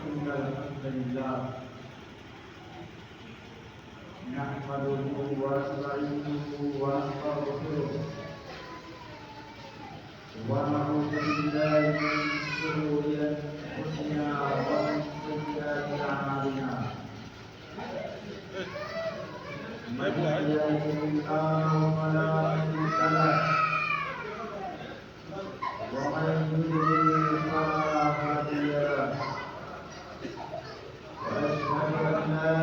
إن الحمد لله نحمده ونستعينه ونستغفره ونعوذ بالله من شرور أنفسنا ومن سيئات أعمالنا من يهده الله فلا مضل له ومن يضلل فلا هادي له وأشهد أن لا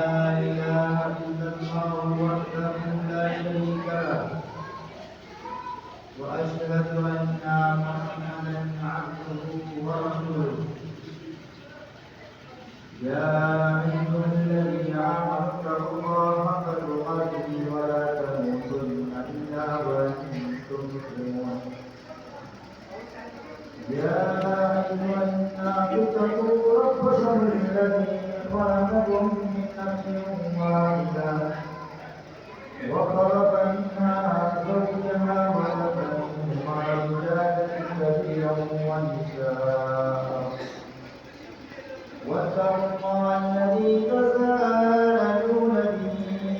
إله إلا الله وحده لا شريك له وأشهد أن محمدا عبده ورسوله يا أيها الذين آمنوا اتقوا الله حق تقاته ولا تموتن إلا وأنتم مسلمون يا أيها الناس اتقوا ربكم الذي خلقكم من نفس واحدة وخلق منها زوجها وبث منهما رجالا كثيرا ونساء واتقوا الله الذي تساءلون به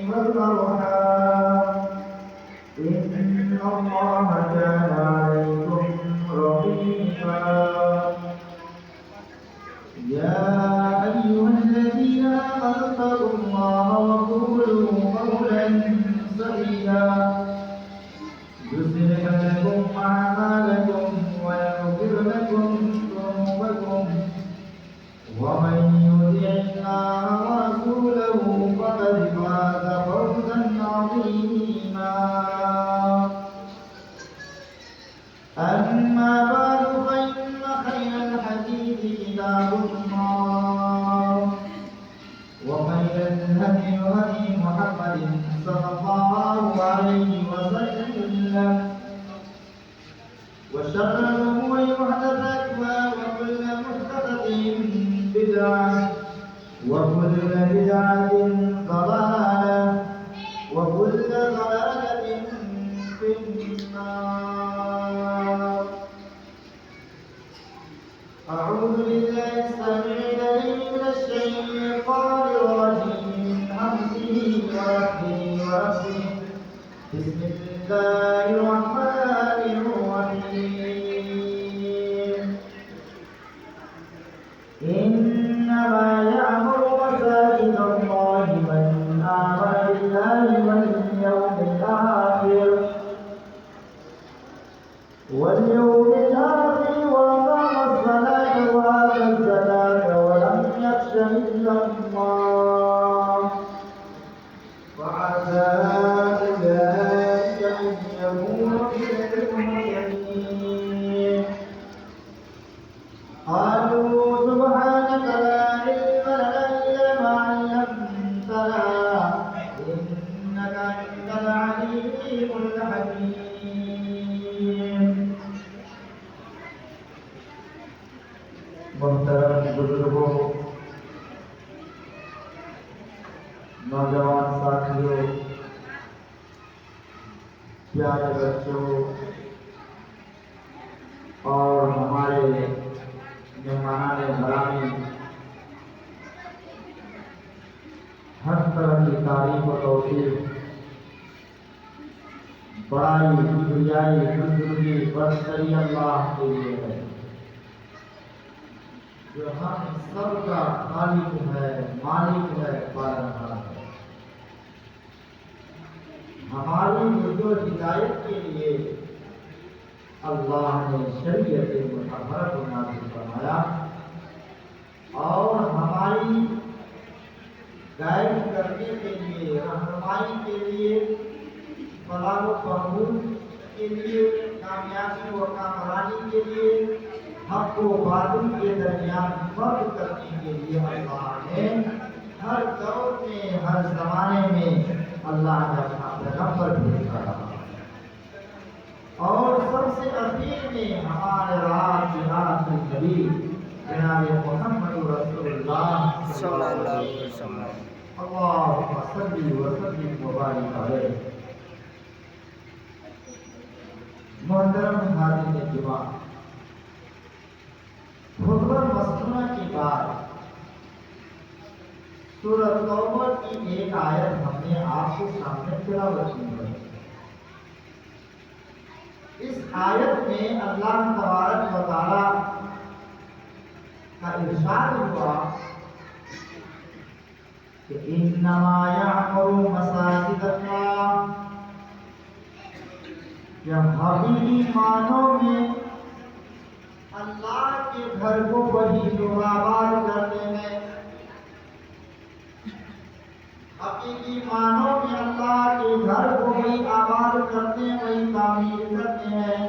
والأرحام إن الله كان عليكم رقيبا يا أيها الذين آمنوا اتقوا الله وقولوا قولا سديدا يصلح لكم أعمالكم ويغفر لكم ذنوبكم ومن يطع الله ورسوله فقد فاز فوزا عظيما أما بعد فإن خير الحديث كتاب الله وخير الهدي هدي محمد صلى الله عليه وسلم وشر الأمور محدثاتها وكل محدثة بدعة وكل بدعة ضلالة وكل ضلالة في النار. أعوذ بالله السميع العليم من الشيطان الرجيم من همزه ونفخه ونفسه. بسم الله الرحمن الرحيم. إنما يعمر مساجد الله من آمن بالله واليوم الآخر وأقام الصلاة وآتى الزكاة ولم يخش إلا الله وعسى أولئك أن يكونوا من المهتدين. قالوا سبحانك لا علم لنا إلا ما علمتنا إنك أنت العليم الحكيم. محترم بزرگوں، نوجوان ساتھیوں، پیارے بچوں اور ہمارے مہمانان گرامی، ہر طرح کی تعریف و توصیف، بڑائی، کبریائی، بزرگی، برتری اللہ کے لیے ہے جو ہم سب کا خالق ہے، مالک ہے، پالنہار ہے. ہماری ہدایت و ہدایت کے لیے اللہ نے شریعت مطہرہ کو نازل فرمایا اور ہماری گائیڈ کرنے کے لیے، رہنمائی کے لیے، فلاح و بہبود کے لیے، کامیابی و کامرانی کے لیے، حق و باطل کے درمیان فرق کرنے کے لیے اللہ نے ہر دور میں، ہر زمانے میں اللہ نے اپنا پیغمبر بھیجا اور سب سے اخیر میں ہمارے راز نبی جناب محمد رسول اللہ صلی اللہ علیہ وسلم. اللہم صلی وسلم وبارک علیہ. محترم حاضرین جمعہ، خطبہ مسنونہ کے بعد سورۃ توبہ کی ایک آیت ہم نے آپ کے سامنے تلاوت کی ہے۔ اس آیت میں اللہ تبارک و تعالی کا ارشاد ہوا کہ انما یعمر مساجد اللہ، کہ حقیقی معنوں میں اللہ کے گھر کو وہی لوگ آباد کرتے ہیں، حقیقی معنوں میں اللہ کے گھر کو وہی آباد کرتے ہیں، وہی تعمیر کرتے ہیں۔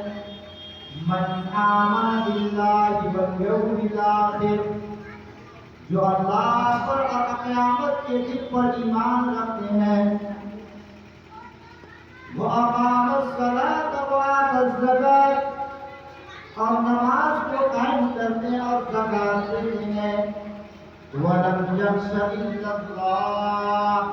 من آمن باللہ والیوم الآخر، جو اللہ پر اور قیامت کے دن پر ایمان رکھتے ہیں، وَأَقَامَ الصَّلَاةَ وَآتَى الزَّكَاةَ، اور نماز کو قائم کرتے ہیں اور زکات دیتے ہیں، وَلَمْ يَخْشَ إِلَّا اللَّهَ،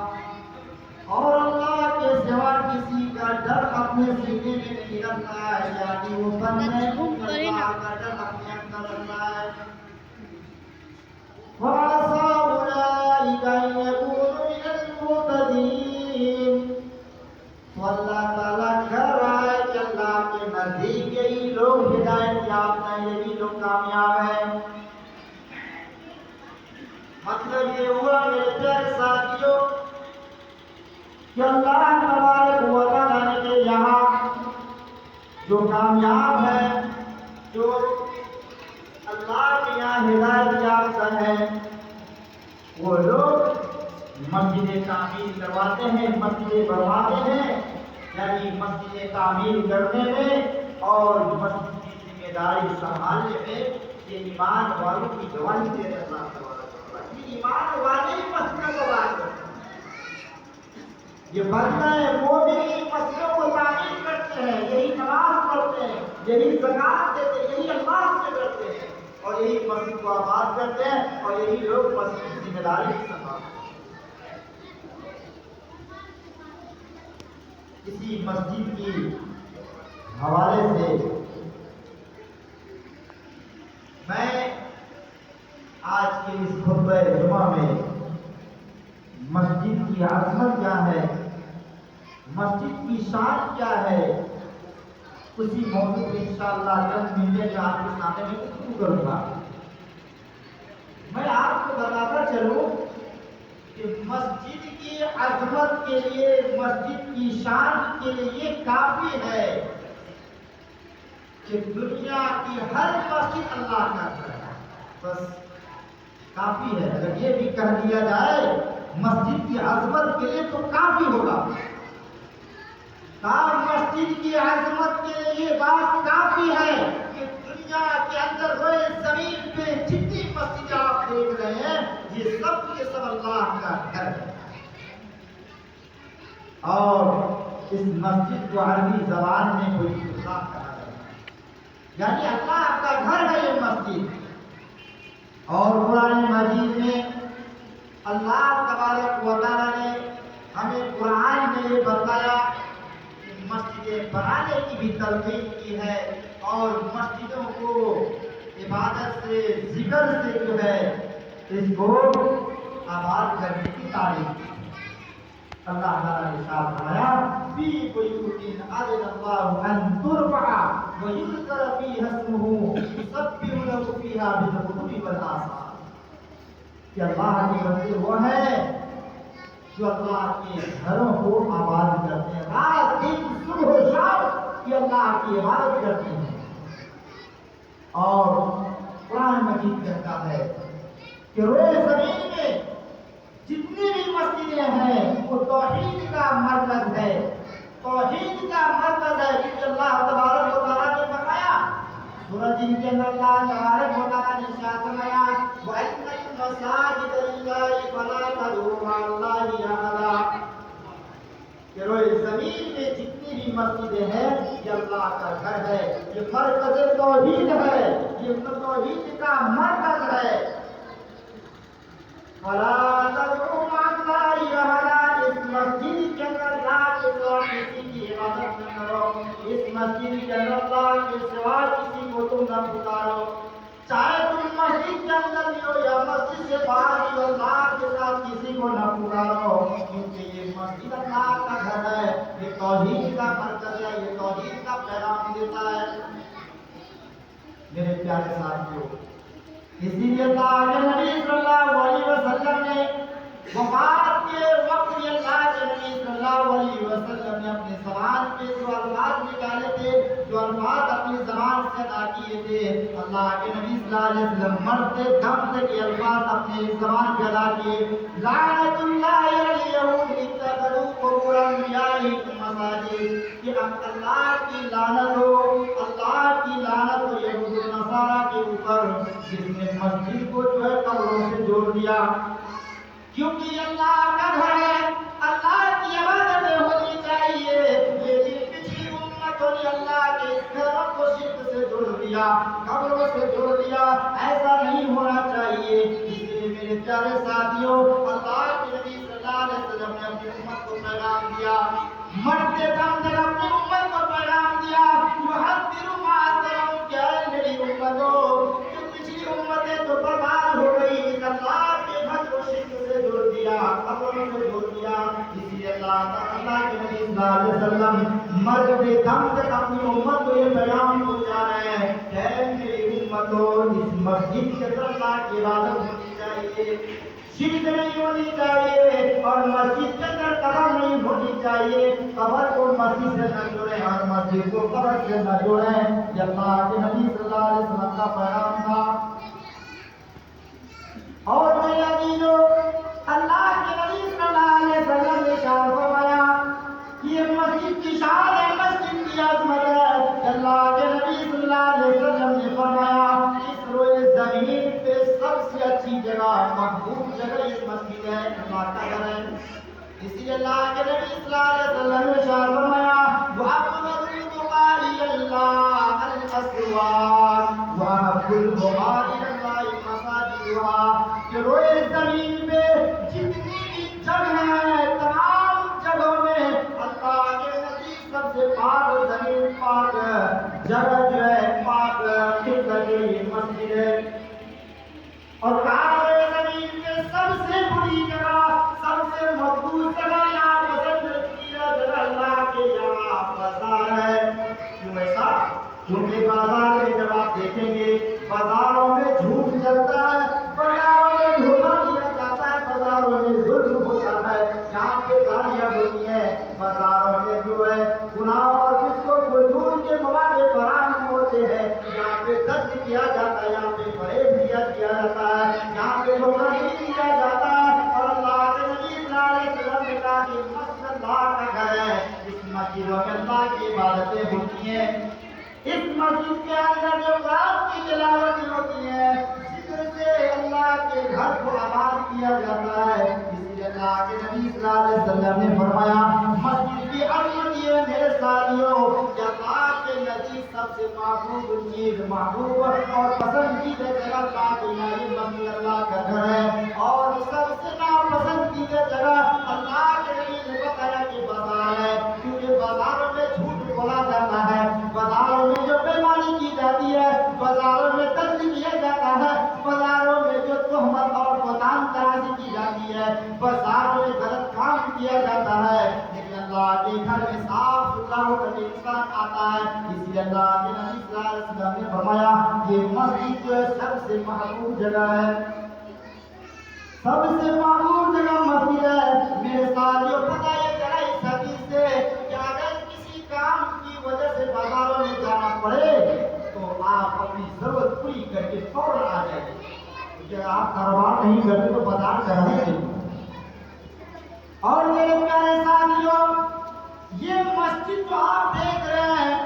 اور اللہ کے سوا کسی کا ڈر اپنے سینے میں نہیں رکھتا ہے، یعنی وہ بندے اللہ کا ڈر اپنے اندر رکھتا ہے۔ وَعَسَىٰ أُولَٰئِكَ أَن يَكُونُوا مِنَ الْمُهْتَدِينَ، تو اللہ تعالیٰ کہہ رہا ہے کہ اللہ کے نزدیک یہی لوگ ہدایت یافتہ ہیں، یہی لوگ کامیاب ہیں۔ مطلب یہ ہوا میرے پیارے ساتھیوں کہ اللہ تبارک و تعالیٰ نے کہ یہاں جو کامیاب ہے، جو اللہ کے یہاں ہدایت یافتہ ہے، وہ لوگ مسجدیں تعمیر کرواتے ہیں، مسجدیں بنواتے ہیں، یعنی مسجدیں تعمیر کرنے میں اور مسجد کی ذمہ داری سنبھالنے میں یہ ایمان والوں کی گواہی دیتے ہیں۔ اللہ تبارک و تعالیٰ یہ ایمان والے ہی مسجدوں کو بات کرتے ہیں، یہ بندہ مومن مسجدوں کو تعمیر کرتے ہیں، یہی نماز پڑھتے ہیں، یہی زکات دیتے ہیں، یہی اللہ سے کرتے ہیں اور یہی مسجد کو آباد کرتے ہیں اور یہی لوگ مسجد کی ذمہ داری سنبھالتے ہیں۔ اسی مسجد کی حوالے سے میں آج کے اس خطبہ جمعہ میں مسجد کی عظمت کیا ہے، مسجد کی شان کیا ہے، اسی موضوع پہ انشاءاللہ چند منٹ آپ کے سامنے میں گفتگو کروں گا۔ میں آپ کو بتاتا چلوں کہ مسجد کی عظمت کے لیے، مسجد کی شان کے لیے یہ کافی ہے کہ دنیا کی ہر مسجد اللہ کا گھر ہے، بس کافی ہے۔ اگر یہ بھی کہہ دیا جائے مسجد کی عظمت کے لیے تو کافی ہوگا، مسجد کی عظمت کے لیے یہ بات کافی ہے کہ دنیا کے اندر روئے زمین پہ جتنی مسجدیں آپ دیکھ رہے ہیں یہ سب کے سب اللہ کا گھر ہے۔ اور اس مسجد کو عربی زبان میں کوئی خدا کہا جاتا ہے، یعنی اللہ کا گھر ہے یہ مسجد۔ اور قرآن مجید میں اللہ تبارک و تعالیٰ نے ہمیں قرآن میں یہ بتایا کہ مسجدیں بنانے کی بھی تلقین کی ہے اور مسجدوں کو عبادت سے، ذکر سے جو ہے اس کو آباد کرنے کی تعریف کی۔ اللہ تعالیٰ نے ارشاد فرمایا فی بیوت اذن اللہ ان ترفع ویذکر فیہا اسمہ یسبح لہ فیہا بالغدو والآصال، کہ اللہ کے بندے وہ ہیں جو اللہ کے گھروں کو آباد کرتے ہیں، رات دن صبح و شام یہ اللہ کی عبادت کرتے ہیں۔ اور قرآن مجید کہتا ہے کہ روئے زمین میں جتنی بھی مسجدیں ہیں وہ توحید کا مرکز ہے، توحید کا مرکز ہے، کیونکہ اللہ تبارک و تعالیٰ نے فرمایا سورۃ جن کے اندر اللہ تبارک و تعالیٰ نے ارشاد فرمایا وَإِنَّ الْمَسَاجِدَ لِلَّهِ فَلَا تَدْعُوا مَعَ اللَّهِ أَحَدًا، کہ روئے زمین میں جتنی بھی مسجدیں ہیں یہ اللہ کا گھر ہے، یہ مرکز توحید ہے، یہ توحید کا مرکز ہے۔ فَلَا تَدْعُوا مَعَ اللَّهِ أَحَدًا، اس مسجد کے اندر اللہ کے سوا کسی کی عبادت نہ کرو، اس مسجد کے اندر اللہ کے سوا کسی کو تم نہ پکارو، چاہے تم مسجد کے اندر بھی ہو یا مسجد سے باہر بھی ہو، اللہ کے ساتھ کسی کو نہ پکارو، کیونکہ یہ مسجد اللہ کا گھر ہے، یہ توحید کا مرکز ہے، یہ توحید کا پیغام دیتا ہے۔ میرے پیارے ساتھیوں، اسی لیے اللہ کے نبی صلی اللہ علیہ وسلم نے وفات کے وقت یہ اللہ کے نبی صلی اللہ علیہ وسلم نے اپنی زبان پہ جو الفاظ نکالے تھے، جو الفاظ اپنی زبان سے ادا کیے تھے، اللہ کے نبی صلی اللہ علیہ وسلم مرتے دم تک یہ الفاظ اپنی زبان پہ ادا کیے، لعنت اللہ علی الیہود اتخذوا قبور انبیائہم مساجد، کہ اللہ کی لعنت ہو، اللہ کی لعنت ہو یہود و نصارہ کے اوپر جس نے مسجد کو جو ہے قبروں سے جوڑ دیا، کیونکہ یہ اللہ کا گھر ہے، اللہ کی عبادتیں ہونی چاہیے، لیکن پچھلی امتوں نے اللہ کے اس گھر کو شرک سے جوڑ دیا، قبروں سے جوڑ دیا، ایسا نہیں ہونا چاہیے۔ اس لیے میرے پیارے ساتھیوں، اللہ کے نبی صلی اللہ علیہ وسلم نے اپنی امت کو پیغام دیا، مرتے دم تک اپنی امت کو پیغام دیا، یحذر معاشرہم، کہ اے میری امتوں، جو پچھلی امتیں تو برباد ہو گئی، اس اللہ کے گھر کو شرک سے جوڑ دیا، قبروں سے جوڑ دیا، اس لیے اللہ کے نبی صلی اللہ علیہ وسلم مرتے دم تک اپنی امت کو یہ پیغام پہنچا رہے ہیں کہ اے میری امتوں، اس مسجد کے اندر اللہ کی عبادت ہونی چاہیے، شرک نہیں ہونی چاہیے، اور مسجد کے اندر قبر نہیں ہونی چاہیے، قبر کو مسجد سے نہ جوڑیں اور مسجد کو قبر سے نہ جوڑیں۔ یہ اللہ کے نبی صلی اللہ علیہ وسلم کا پیغام تھا۔ اور میرے عزیزو، اللہ کے نبی صلی اللہ علیہ وسلم نے ارشاد فرمایا کہ یہ مسجد کی شان ہے، مسجد کی عظمت ہے۔ اللہ کے نبی صلی اللہ علیہ وسلم نے فرمایا اس روئے زمین پہ سب سے اچھی جگہ، محبوب جگہ یہ مسجد ہے، اللہ کا گھر ہے۔ اسی لیے اللہ کے نبی صلی اللہ علیہ وسلم نے ارشاد فرمایا وَأَفْضَلُ الْبُقَاعِ إِلَى اللَّهِ الْأَسْوَاقُ وَأَحَبُّ الْبُقَاعِ إِلَى اللَّهِ مَسَاجِدُهَا، کہ روئے زمین پہ جتنی بھی جگہ ہیں، تمام جگہوں میں اللہ کے نبی سب سے پاک زمین، پاک جگہ جو ہے، پاک قبلہ کے لیے مسجد ہے۔ اور کہا زمین کے سب سے بری جگہ، سب سے مقبول جگہ یا پسندیدہ جگہ اللہ کے یہاں بازار ہے۔ کیوں ایسا؟ کیونکہ بازار میں جب آپ دیکھیں گے، بازاروں میں جھوٹ چلتا ہے، بازاروں میں دھوکہ دیا جاتا ہے، بازاروں میں ظلم ہوتا ہے، یہاں پہ گالیاں ہوتی ہیں، بازاروں میں جو ہے گناہ اور جس کو فضول کے مواد فراہم ہوتے ہیں، یہاں پہ قتل کیا جاتا ہے، یہاں پہ فریب کیا جاتا ہے، یہاں پہ دھوکہ دیا جاتا ہے۔ اور اللہ کے نبی صلی اللہ علیہ وسلم نے کہا کہ مسجد اللہ کا گھر ہے، اس مسجدوں میں اللہ کی عبادتیں ہوتی ہیں، اس مسجد کے اندر جو قرآن کی تلاوت ہوتی ہے، ذکر سے اللہ کے گھر کو آباد کیا جاتا ہے۔ اس لیے اللہ کے نبی صلی اللہ علیہ وسلم نے فرمایا مسجد کی عظمت یہ میرے ساتھیوں کہ اللہ کے نزدیک سب سے محبوب چیز، محبوب اور پسندیدہ جگہ اللہ کے یہاں مسجد اللہ کا گھر ہے، اور سب سے ناپسندیدہ جگہ اللہ کے نبی نے بتایا کہ بازار ہے، کیونکہ بازاروں میں جھوٹ بولا جاتا ہے، بازاروں میں جو بےمانی کی جاتی ہے، بازاروں میں قتل کیا جاتا ہے، بازاروں میں جو تہمت اور بہتان تراشی کی جاتی ہے، بازاروں میں غلط کام کیا جاتا ہے، لیکن اللہ کے گھر میں صاف ستھرا ہو کر انسان آتا ہے۔ اس لیے اللہ کے نبی صلی اللہ علیہ وسلم نے فرمایا یہ مسجد جو ہے سب سے محبوب جگہ ہے، سب سے محبوب جگہ مسجد ہے۔ میرے ساتھیوں پتہ یہ چلا اس حدیث سے کہ اگر کسی کام کی وجہ سے بازاروں میں جانا پڑے تو آپ اپنی ضرورت پوری کر کے فوراً آ جائیں، کیونکہ آپ کاروبار نہیں کرتے تو بازار کرنے کے لیے۔ اور میرے پیارے ساتھیوں، یہ مسجد جو آپ دیکھ رہے ہیں،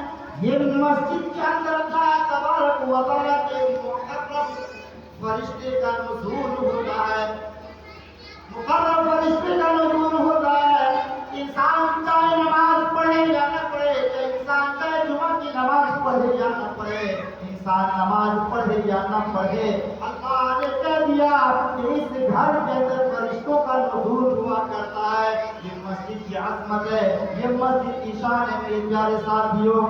یہ مسجد کے اندر اللہ تبارک و تعالیٰ کے مقرب فرشتے کا نزول ہوتا ہے، مقرب فرشتے کا نزول ہوتا ہے۔ انسان چاہے نماز پڑھے یا نہ پڑھے، انسان چاہے جمعہ کی نماز پڑھے یا نہ پڑھے، انسان نماز پڑھے یا نہ پڑھے، اللہ نے کہہ دیا کہ اس گھر کے اندر فرشتوں کا نزول ہوا کرتا ہے۔ یہ مسجد کی عظمت ہے، یہ مسجد کی شان ہے۔ میرے پیارے ساتھیوں،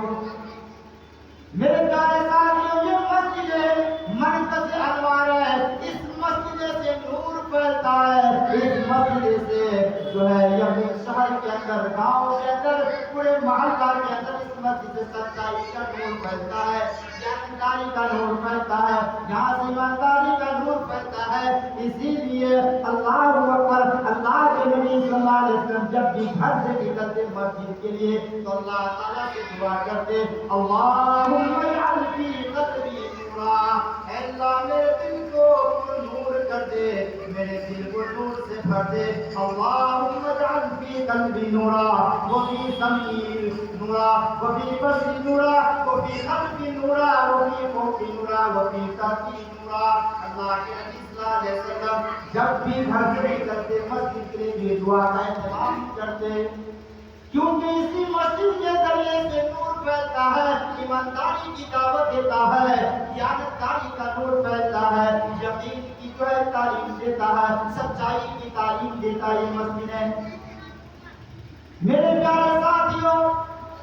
میرے پیارے ساتھیوں، یہ مسجد ہے، مرکز انوار ہے، اس مسجد سے نور پھیلتا ہے، اس مسجد سے جو ہے یہ شہر کے اندر، گاؤں کے اندر، پورے محلہ کے اندر اس مسجد سے سچائی کا نور پھیلتا ہے، دیانتداری کا نور پھیلتا ہے، یہاں سے ایمانداری کا نور پھیلتا ہے۔ اسی لیے اللہ اکبر، اللہ کے نبی صلی اللہ علیہ وسلم جب بھی گھر سے نکلتے مسجد کے لیے تو اللہ تعالیٰ سے دعا کرتے، اللہم اجعل فی قلبی نورا، اے اللہ میرے دل کو نور کر دے، میرے دل کو نور سے بھر دے، اللہم اجعل فی قلبی نورا وفی سمعی نورا وفی بصری نورا وفی قلبی نورا وفی فوقی نورا وفی تحتی نورا۔ اللہ کے نبی صلی اللہ علیہ وسلم جب بھی گھر سے نکلتے مسجد کے لیے دعا کا اہتمام کرتے، کیونکہ اسی مسجد کے ذریعے سے نور پھیلتا ہے، ایمانداری کی دعوت دیتا ہے، دیانتداری کا نور پھیلتا ہے، یقین کی جو ہے تعلیم دیتا ہے، سچائی کی تعلیم دیتا ہے یہ مسجد ہے۔ میرے پیارے ساتھیوں،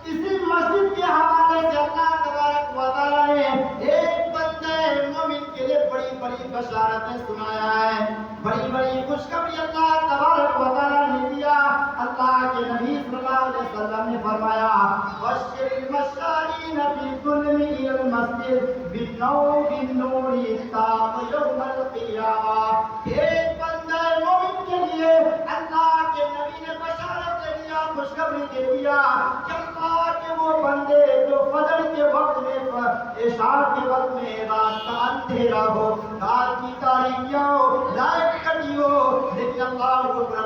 اسی مسجد کے حوالے سے اللہ تبارک و تعالیٰ نے ایک بندے مومن کے لیے بڑی بڑی بشارتیں سنایا ہے، بڑی بڑی خوشخبری اللہ تبارک و تعالیٰ نے دیا۔ اللہ کے نبی صلی اللہ علیہ وسلم نے فرمایا، بشر المشائین بالظلم الى المسجد بالنور بالنور تام یوم القیامہ۔ ایک بندے مومن کے لیے اللہ کے نبی نے بشارت دے دیا، خوشخبری دے دیا کہ اللہ کے وہ بندے جو فجر کے وقت میں، عشاء کے وقت میں، رات کا اندھیرا ہو، رات کی تاریکیاں ہو، لائٹ کٹی ہو، لیکن اللہ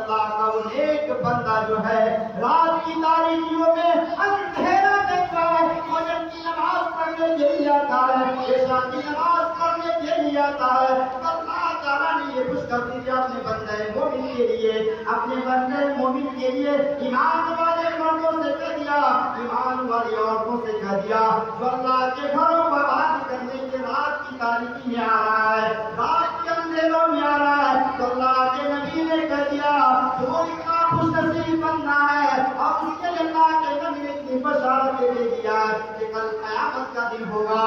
کا وہ نیک بندہ جو ہے رات کی تاریکیوں میں اندھیرا دیکھتا ہے، فجر کی نماز پڑھنے کے لیے آتا ہے، عشاء کی نماز پڑھنے کے لیے آتا ہے، اللہ تعالیٰ نے یہ خوشخبری دی اپنے بندے مومن کے لیے، اپنے بندے مومن کے لیے، ایمان والے مردوں سے کہہ دیا، ایمان والی عورتوں سے کہہ دیا، جو اللہ کے گھروں کو آباد کرنے کے رات کی تاریکی میں آ رہا ہے، رات کے اندھیروں میں آ رہا ہے، تو اللہ کے نبی نے کہہ دیا جو اتنا خوش نصیب بندہ ہے، اور اس کے لیے اللہ کے نبی نے اتنی بشارت دے دیا کہ کل قیامت کا دن ہوگا،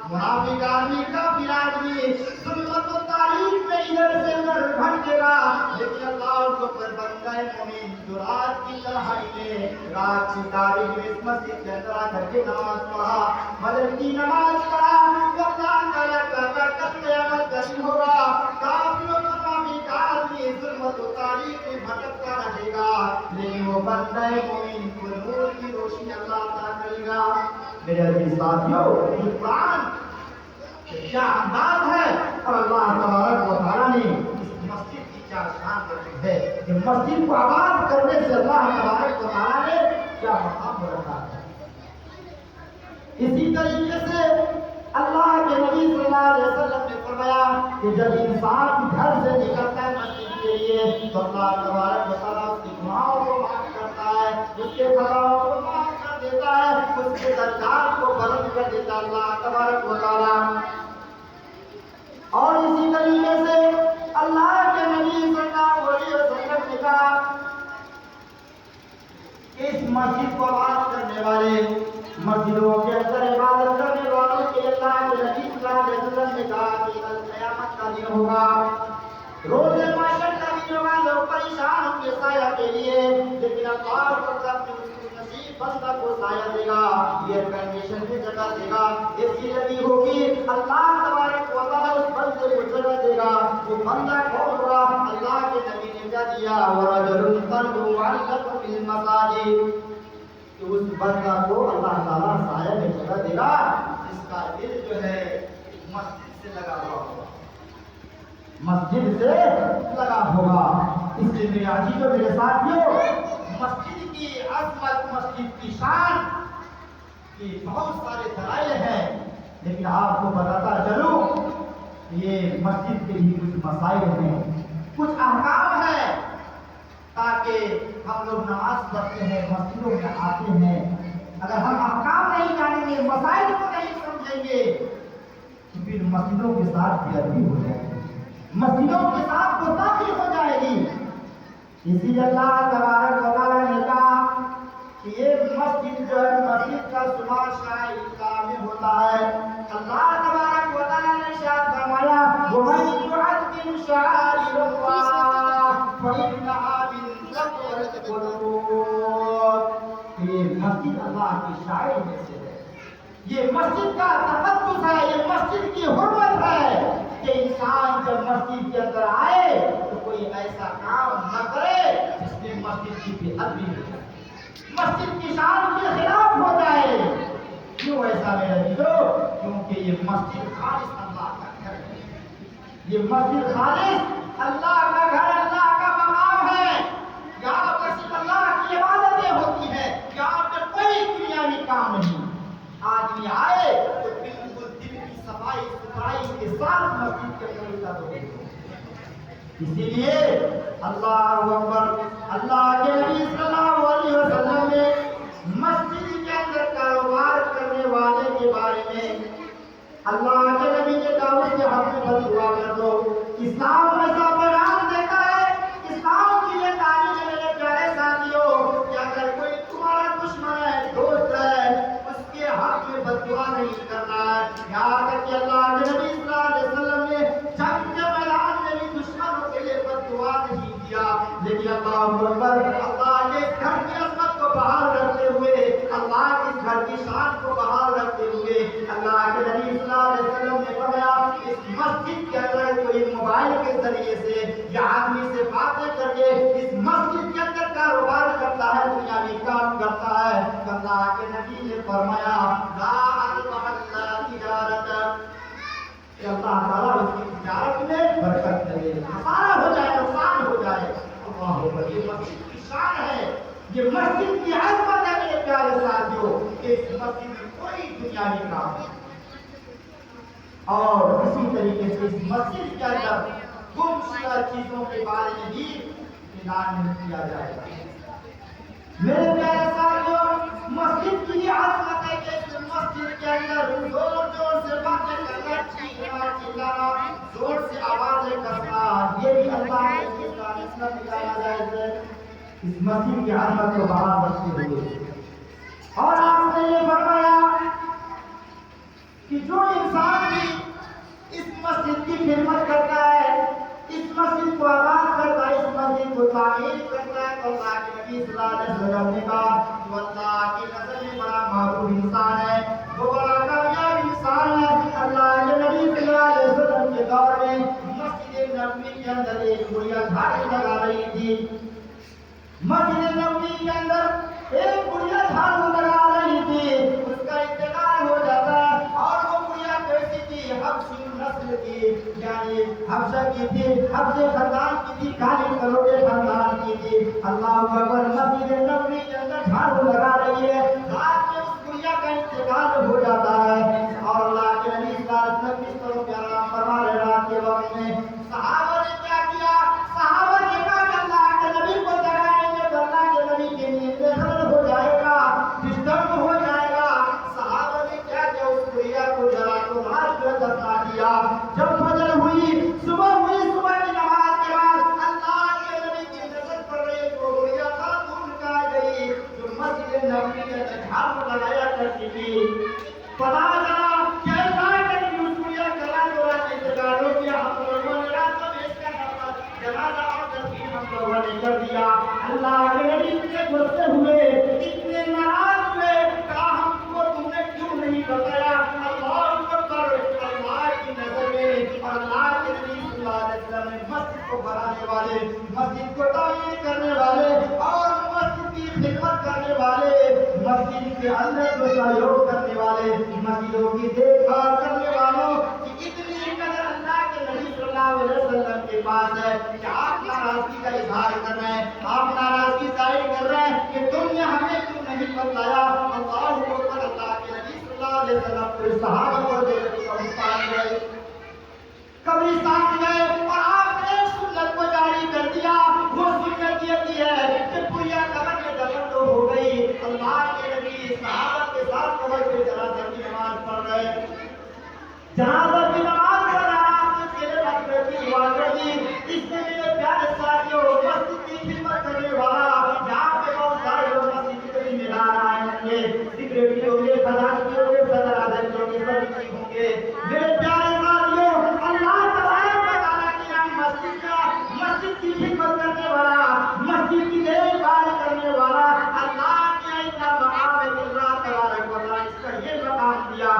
منافق آدمی، کافر آدمی ظلمت و تاریک میں ادھر سے ادھر بھٹکے گا، لیکن اللہ کو پر بندہ مومن جو رات کی تنہائی میں، رات کی تاریک میں اس مسجد کے اندر آ کر کے نماز پڑھا، فجر کی نماز پڑھا، تو اللہ تعالیٰ کا کل قیامت کا دن ہوگا، کافر و منافق آدمی ظلمت و تاریک میں بھٹکتا رہے گا، لیکن وہ بندہ مومن کو نور کی روشنی اللہ عطا کرے گا۔ میرے عزیز ساتھیوں، یہ قرآن کیا انداز ہے، اور اللہ تبارک و تعالیٰ نے اس مسجد کی کیا شان رکھی ہے، کہ مسجد کو آباد کرنے سے اللہ تبارک و تعالیٰ نے کیا مقام رکھا ہے۔ اسی طریقے سے اللہ کے نبی صلی اللہ علیہ وسلم نے فرمایا کہ جب انسان گھر سے نکلتا ہے مسجد کے لیے تو اللہ تبارک و تعالیٰ اس کے گناہوں کو معاف کرتا ہے، اس کے خطاؤں کو معاف کر دیتا ہے، اس کے درجات کو بلند کر دیتا ہے اللہ تبارک و تعالیٰ۔ اور اسی طریقے سے اللہ کے نبی صلی اللہ علیہ وسلم نے کہا کہ اس مسجد کو آباد کرنے والے، مسجدوں کے اندر عبادت کرنے والوں کے اللہ کے نبی صلی اللہ علیہ وسلم نے کہا کہ کل قیامت کا دن ہوگا، روز محشر کا دن ہوگا، لوگ پریشان ہوں گے سایہ کے لیے، لیکن اللہ کو اپنے نصیب بندہ کو سایہ دے گا، ایئر کنڈیشن کی جگہ دے گا، اے سی لگی ہوگی، اللہ تبارک و تعالیٰ اس بندے کو جگہ دے گا۔ وہ بندہ کون ہوگا؟ اللہ کے نبی نے کیا دیا، وَرَجُلٌ قَلْبُهُ مُعَلَّقٌ بِالْمَسَاجِدِ، کہ اس بندہ کو اللہ تعالیٰ سایہ میں جگہ دے گا جس کا دل جو ہے مسجد سے لگا ہوا ہوگا، مسجد سے لگا ہوگا۔ اس لیے میرے عزیزوں، میرے ساتھیوں، مسجد کی عظمت، مسجد کی شان کی بہت سارے دلائل ہیں، لیکن آپ کو بتاتا چلوں یہ مسجد کے لیے کچھ مسائل ہیں، کچھ احکام ہیں، تاکہ ہم لوگ نماز پڑھتے ہیں، مسجدوں میں آتے ہیں، اگر ہم احکام نہیں جانیں گے، مسائل کو نہیں سمجھیں گے تو پھر مسجدوں کے ساتھ بےادبی ہو جائے گی، مسجدوں کے ساتھ گستاخی ہو جائے گی۔ اسی لیے اللہ تبارک و تعالیٰ نے کہا کہ یہ مسجد جو ہے، مسجد کا شمار شاعر اسلام میں ہوتا ہے۔ اللہ تبارک و تعالیٰ نے ارشاد فرمایا، وَمَن يُعَظِّمْ شَعَائِرَ اللَّهِ فَإِنَّهَا یہ مسجد کا تقدس ہے، یہ مسجد کی حرمت ہے کہ انسان جب مسجد کے اندر آئے تو کوئی ایسا کام نہ کرے جس میں مسجد کی بے ادبی ہو جائے، مسجد کی شان کے خلاف ہو جائے۔ کیوں ایسا میرے عزیزو؟ کیونکہ یہ مسجد خالص اللہ کا گھر ہے، یہ مسجد خالص اللہ کا گھر، اللہ کا مقام ہے۔ یہاں پر صرف اللہ کی عبادتیں ہوتی ہیں، یہاں پر کوئی دنیاوی کام نہیں۔ آدمی آئے تو بالکل دل کی صفائی ستھرائی کے ساتھ مسجد کے اندر ہو۔ اسی لیے اللہ اکبر، اللہ کے نبی صلی اللہ علیہ وسلم نے مسجد کے اندر کاروبار کرنے والے کے بارے میں اللہ کے نبی نے کہا اس کے حق میں بد دعا کر دو۔ اسلام ایسا پیغام دیتا ہے، اسلام کی یہ تعلیم ہے میرے پیارے ساتھیوں کہ اگر کوئی تمہارا دشمن ہے، دوست ہے، اس کے حق میں بد دعا نہیں کرنا ہے۔ یہاں تک کہ اللہ کے نبی صلی اللہ علیہ وسلم نے جنگ کے میدان میں بھی دشمنوں کے لیے بد دعا نہیں کیا، لیکن اللہ اکبر، اللہ کے گھر کی عظمت کو بحال رکھتے ہوئے، اللہ کے گھر کی شان کو بحال رکھتے ہوئے اللہ کے نبی صلی اللہ علیہ وسلم نے فرمایا اس مسجد کے اندر کوئی موبائل کے ذریعے سے یا آدمی سے باتیں کر کے اس مسجد کے اندر کاروبار کرتا ہے، دنیاوی کام کرتا ہے، اللہ کے نبی نے فرمایا لا اربح اللہ تجارت، کہ اللہ تعالیٰ اس کی تجارت میں برکت دے، خسارہ ہو جائے، نقصان ہو جائے۔ اللہ اکبر، یہ مسجد کی شان ہے، یہ مسجد کی عظمت ہے میرے پیارے ساتھیوں کہ اس مسجد میں کوئی دنیاوی کام نہیں۔ اور اسی طریقے سے اس مسجد کے اندر گمشدہ چیزوں کے بارے میں بھی اعلان کیا جائے گا۔ میرے پیارے ساتھیوں، مسجد کی عظمت ہے کہ اس مسجد کے اندر زور زور سے باتیں کرنا، چیخنا چلانا، زور سے آوازیں کرنا، یہ بھی اللہ کے اس میں ملایا جائز ہے۔ اس مسجد کی عظمت کو باہر رکھتے ہوئے اور آپ نے یہ فرمایا کہ جو انسان بھی اس مسجد کی خدمت کرتا ہے، اس مسجد کو آباد کرتا ہے، اس مسجد کو تعمیر کرتا ہے، تو اللہ کے نبی صلی اللہ علیہ وسلم نے کہا وہ اللہ کی نظر میں بڑا محبوب انسان ہے، وہ بڑا کامیاب انسان ہے۔ اللہ کے نبی صلی اللہ علیہ وسلم کے دور میں مسجد نبوی کے اندر ایک بڑھیا جھاڑی لگا رہی تھی، مسجد نبوی کے اندر ایک بڑھیا جھاڑو لگا رہی تھی، اس کا انتقال ہو جاتا ہے، اور وہ بڑھیا کیسی تھی؟ حبشی نسل کی، یعنی حبشہ کی تھی، حبشے خاندان کی تھی، کالی کروڑے خاندان کی تھی۔ اللہ اکبر، مسجد نبوی کے اندر جھاڑو لگا رہی ہے، رات میں اس بڑھیا کا انتقال ہو جاتا ہے، اور اللہ کے نبی صلی اللہ علیہ وسلم اس طرح پہ آرام فرما رہے رات کے وقت میں۔ صحابہ نے کیا کیا؟ صحابہ نے کہا کہ اللہ کے نبی کو جگائیں گے تو اللہ کے نبی کے لیے بے خبر ہو جائے گا، ڈسٹرب ہو جائے گا۔ صحابہ نے کیا کیا؟ اس بڑھیا کو جلا تو رات میں دفنا دیا۔ جب فجر ہوئی، صبح ہوئی، صبح کی نماز کے بعد اللہ کے نبی کی نظر پڑ رہی تو بڑھیا خاتون کا گئی جو مسجد نبوی کے اندر جھاڑو لگایا کرتی تھی۔ پتا چلا کہ اللہ کے نبی اس بڑھیا جلا جو انتقال ہو گیا، ہم لوگوں نے رات میں اس کا جنازہ اور تدفین ہم لوگوں نے کر دیا۔ اللہ کے نبی اتنے غصے ہوئے، اتنے ناراض ہوئے، کہا ہم کو تم نے کیوں نہیں بتایا؟ اللہ اکبر، اللہ کی نظر میں اور اللہ کے نبی صلی اللہ علیہ وسلم نے مسجد کو بنانے والے، مسجد کو تعمیر کرنے والے اور مسجد کی خدمت کرنے والے، مسجد کے اندر جو سہیوگ کرنے والے، مسجدوں کی دیکھ بھال کرنے والوں کی اتنی قدر اللہ کے نبی صلی اللہ علیہ وسلم کے پاس ہے کہ آپ ناراضگی کا اظہار کر رہے ہیں، آپ ناراضگی ظاہر کر رہے ہیں کہ تم نے ہمیں کیوں نہیں بتایا؟ اللہ اکبر، اللہ کے نبی صلی اللہ علیہ وسلم کو صحابہ کو دے کر قبرستان گئے اور آپ نے ایک سنت کو جاری کر دیا۔ وہ سنت یہ کی ہے کہ پوریا قبر میں دفن تو ہو گئی، اللہ کے نبی صحابہ کے ساتھ قبر پہ جنازہ کی نماز پڑھ رہے، جنازہ کی نماز پڑھ رہا کے لیے مغفرت کی دعا کر دی۔ اس میں میرے پیارے ساتھیوں، مسجد کی خدمت کرنے والا، یہاں پہ بہت سارے لوگ مسجد کے بھی ملان آئے ہوں گے، سیکریٹری ہوں گے، خزانچی ہوں گے، صدر اعظم ہوں گے، سبھی ہوں گے۔ میرے پیارے ساتھیوں، اللہ تبارک و تعالیٰ کی ہم مسجد کی خدمت کرنے والا، مسجد کی دیکھ بھال کرنے والا، اللہ نے اتنا مقام ہے کہ اللہ تبارک و تعالیٰ اس کا یہ مقام دیا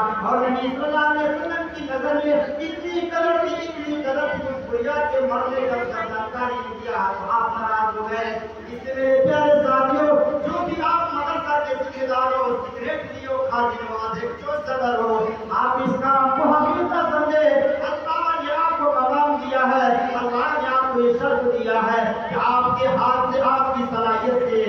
سوریا کے مرنے کا جانکاری دیا تو آپ ناراض ہو گئے. اس لیے میرے پیارے ساتھیوں، جو بھی آپ مدرسہ کے ذمہ دار ہو، سیکریٹری ہو، خادم ہو، جو صدر ہو، آپ اس کام کو حقیقت سمجھے. اللہ نے آپ کو مقام دیا ہے، اللہ نے آپ کو یہ شرف دیا ہے کہ آپ کے ہاتھ سے، آپ کی صلاحیت سے،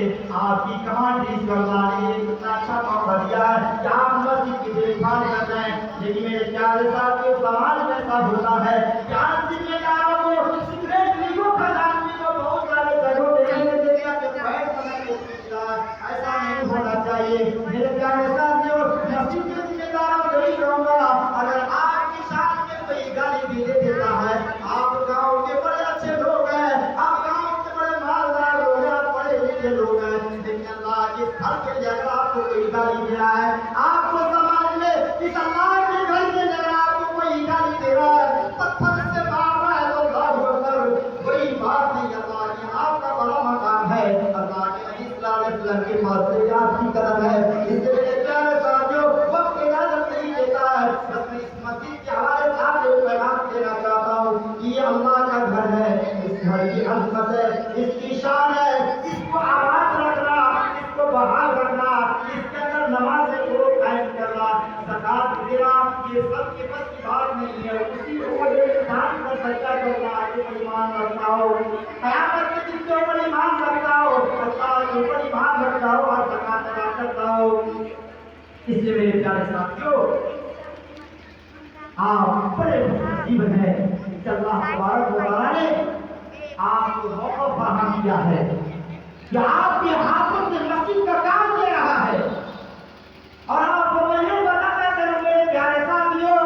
آپ کی کمانڈری سے اللہ نے ایک اتنا اچھا موقع دیا ہے کہ آپ مسجد کی دیکھ بھال کر رہے ہیں. لیکن میرے پیارے ساتھیوں، سوال ایسا ہوتا ہے کہ آج ذمہ داروں کو، سیکریٹری کو، خزانچی کو بہت سارے جگہوں دیکھنے دیکھا کہ پیر سمجھ کے پوچھ رہا ہے. ایسا نہیں ہونا چاہیے. میرے پیارے ساتھیوں، مسجد کے ذمہ داروں سے یہی کہوں گا، اگر آپ کی شان میں کوئی گالی بھی دے دیتا ہے، آپ گاؤں کے بڑے اچھے لوگ ہیں، آپ گاؤں کے بڑے مالدار لوگ ہیں، آپ پڑھے لکھے لوگ ہیں، لیکن اللہ کے گھر کے لیے اگر آپ کو کوئی گالی دے رہا ہے، آپ کو سمجھ لے اس اللہ کے گھر کے لیے اگر آپ کو کوئی گالی دے رہا ہے، پتھر سے مار رہا ہے تو اللہ اکبر، کوئی بات نہیں. اللہ نے آپ کا بڑا مقام ہے. اللہ کے نبی صلی اللہ علیہ وسلم کے پاس سے آپ کی قدر ہے. اس سے میرے پیارے ساتھیوں، وقت اجازت نہیں دیتا ہے، بس میں اس مسجد کے حوالے سے آپ کو پیغام دینا چاہتا ہوں کہ یہ اللہ کا گھر ہے، اس گھر کی عظمت ہے، اس کی شان ہے. اس کو آباد رکھنا، اس کو بحال رکھنا، اس کے اندر نماز کو قائم کرنا، زکات دینا، یہ سب کے بس کی بات نہیں ہے. اسی کو انسان کا سجدہ کرنا جو ایمان رکھتا ہو، قیامت کے دن کے اوپر ایمان رکھتا ہو، اللہ کے اوپر ایمان رکھتا ہو اور زکات ادا کرتا ہو. اس لیے میرے پیارے ساتھیوں، آپ بڑے نصیب ہیں کہ اللہ تبارک و تعالیٰ نے آپ کو موقع فراہم کیا ہے کہ آپ کے ہاتھوں سے مسجد کا کام دے رہا ہے. اور آپ کو میں یہ بتانا چاہوں میرے پیارے ساتھیوں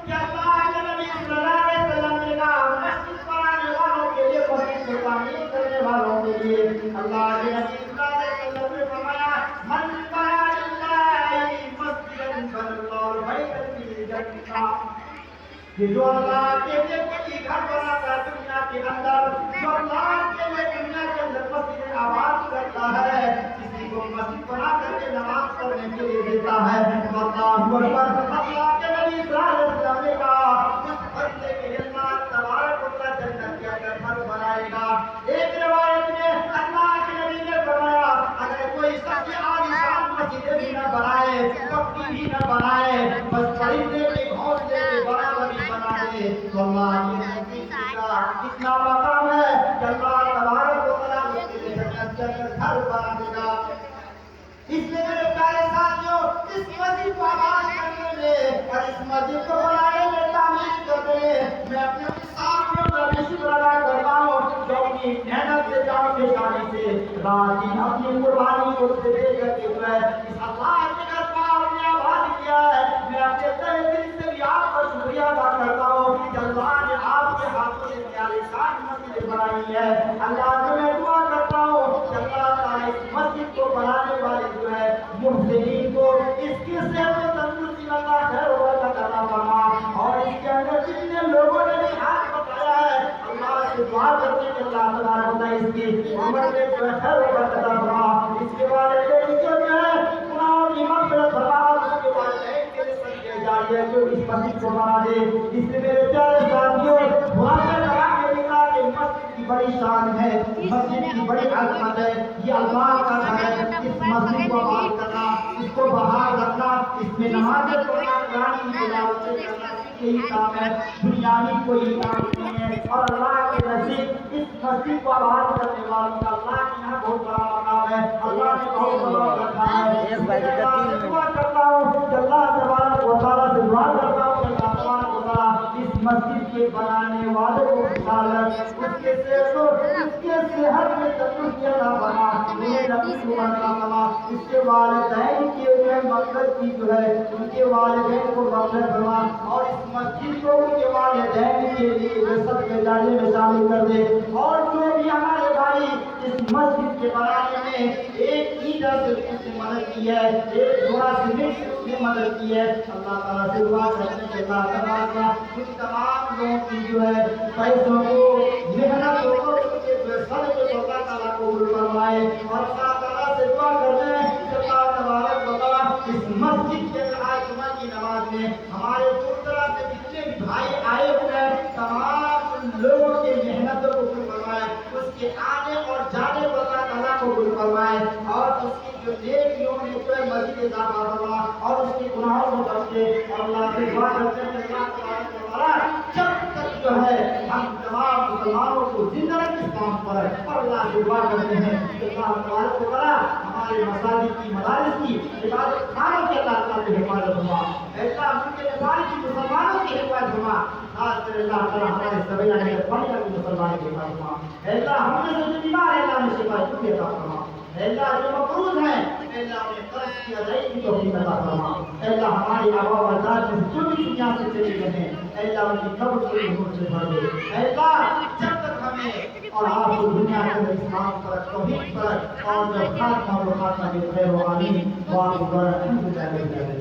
کہ اللہ کے نبی صلی اللہ علیہ وسلم نے کہا مسجد بنانے والوں کے لیے، مسجد کو تعمیر کرنے والوں کے لیے، اللہ کے نبی صلی اللہ علیہ وسلم نے فرمایا من بنا للہ مسجدا بنى الله بيتا في الجنة. کہ جو اللہ کے لیے کوئی گھر بناتا ہے دنیا کے اندر، جو اللہ کے لیے دنیا کے اندر مسجد آباد کرتا ہے، کسی کو مسجد بنا کر کے نماز پڑھنے کے لیے دیتا ہے، اللہ اکبر. اللہ کے نبی صلی اللہ علیہ وسلم نے کہا اس بندے کے لیے اللہ تبارک و تعالیٰ جنت کے اندر گھر بنائے گا. ایک روایت میں اللہ کے نبی نے فرمایا اگر کوئی سب سے عالیشان مسجد بھی نہ بنائے، پکی بھی نہ بنائے، بس پرندے کے گھونسلے کے برابر بنا دے تو اللہ کا اتنا مقام ہے کہ اللہ تبارک و تعالیٰ اس کے لیے جنت کے اندر گھر بنا دے گا. اس لیے میرے پیارے ساتھیوں، اس مسجد کو آباد کرنے میں اور اس مسجد کو بنانے میں، تعمیر کرنے میں اپنے ساتھیوں کا بھی شکر ادا کرتا ہوں جو اپنی محنت سے، جان سے، شانی سے، رات دن اپنی قربانی کو دے کر کے جو ہے اس اللہ کے گھر کو آپ نے آباد کیا ہے. میں اپنے تہہ دل سے بھی آپ کا شکریہ ادا کرتا ہوں کہ اللہ نے آپ کے ہاتھوں سے پیاری شان مسجد بنائی ہے. اللہ سے میں دعا کرتا ہوں کہ اللہ تعالیٰ اس مسجد کو بنانے والے جو ہے محسنین کو اس کی صحت و تندرستی اللہ خیر و برکت عطا فرما. اور اس کے اندر جتنے لوگوں نے بھی ہاتھ بتایا ہے اللہ سے دعا کرتے ہیں کہ اللہ تبارک و تعالیٰ اس کی عمر میں جو ہے خیر و برکت عطا فرما. اس کے والدین کو جو ہے گناہوں کی مغفرت فرما، اس کے والدین کے لیے صدقہ جاریہ جو اس مسجد کو بنا دے. اس لیے میرے پیارے ساتھیوں، دعا کرنا کہ مسجد کی بڑی شان ہے، مسجد کی بڑی عظمت ہے، یہ اللہ کا گھر ہے. اس مسجد کو آباد کرنا، اس کو بحال رکھنا، اس میں نمازیں پڑھنا، قرآن کی تلاوت کرنا، یہی کام ہے، دنیاوی کوئی کام نہیں ہے. اور اللہ کے نزدیک اس مسجد کو آباد کرنے والوں کا اللہ کے یہاں بہت بڑا مقام ہے. اللہ نے بہت بڑا رکھا ہے. دعا کرتا ہوں کہ اللہ تبارک و تعالیٰ سے دعا کرتا ہوں کہ اللہ تبارک و تعالیٰ اس مسجد کے بنانے والے کو خالص اس کے صحت میں تندرستی عطا فرما، انہیں لمبی عمر عطا فرما. اس کے والدین کی مغفرت کی جو ہے ان کے والدین کو مغفرت فرما، اور اس مسجد کو ان کے والدین کے لیے سب کے جانے میں شامل کر دے. اور جو بھی ہمارے بھائی اس مسجد کے بنانے میں ایک اینٹا سے اس نے مدد کی ہے، ایک جوڑا سیمنٹ سے اس نے مدد کی ہے، اللہ تعالیٰ سے دعا کرنے کے بعد ان تمام لوگوں کی جو ہے پیسوں کو، محنتوں کو، ان کے جو ہے سر کو اللہ تعالیٰ قبول فرمائے. اور اللہ تعالیٰ سے دعا کرتے ہیں کہ اللہ تبارک و تعالیٰ اس مسجد کے اندر آج جمعہ کی نماز میں ہمارے دور دراز سے جتنے بھی بھائی آئے ہوئے ہیں تمام لوگ کے اضافہ فرما اور اس کے گناہوں کو بخش دے اور اللہ سے دعا کرتے ہیں کہ اللہ تبارک و تعالیٰ جب تک جو ہے ہم تمام مسلمانوں کو زندہ رکھ اسلام پر اور اللہ سے دعا کرتے ہیں کہ اللہ تبارک و تعالیٰ ہمارے مساجد کی مدارس کی عبادت خانوں کے اللہ تعالیٰ کی حفاظت فرما ایسا ہم کے نظام کی مسلمانوں کی حفاظت فرما خاص کر اللہ تعالیٰ ہمارے سبیہ میں پڑھنے والے مسلمان کی حفاظت فرما اللہ ہم نے جو بیمار ہے اللہ نے شفا کی عطا فرما اللہ جو مقروض ہیں اللہ نے قرض کی ادائیگی کی توفیق عطا فرما اللہ ہماری آبا و اجداد میں جو بھی دنیا سے چلے گئے ہیں اللہ ان کی قبر کو نور سے بھر دے اللہ جب تک ہمیں اور آپ کو دنیا کے اندر اسلام پر توحید پر اور جب خاتمہ و خاتمہ کے خیر و آمین دعا کو الحمد للہ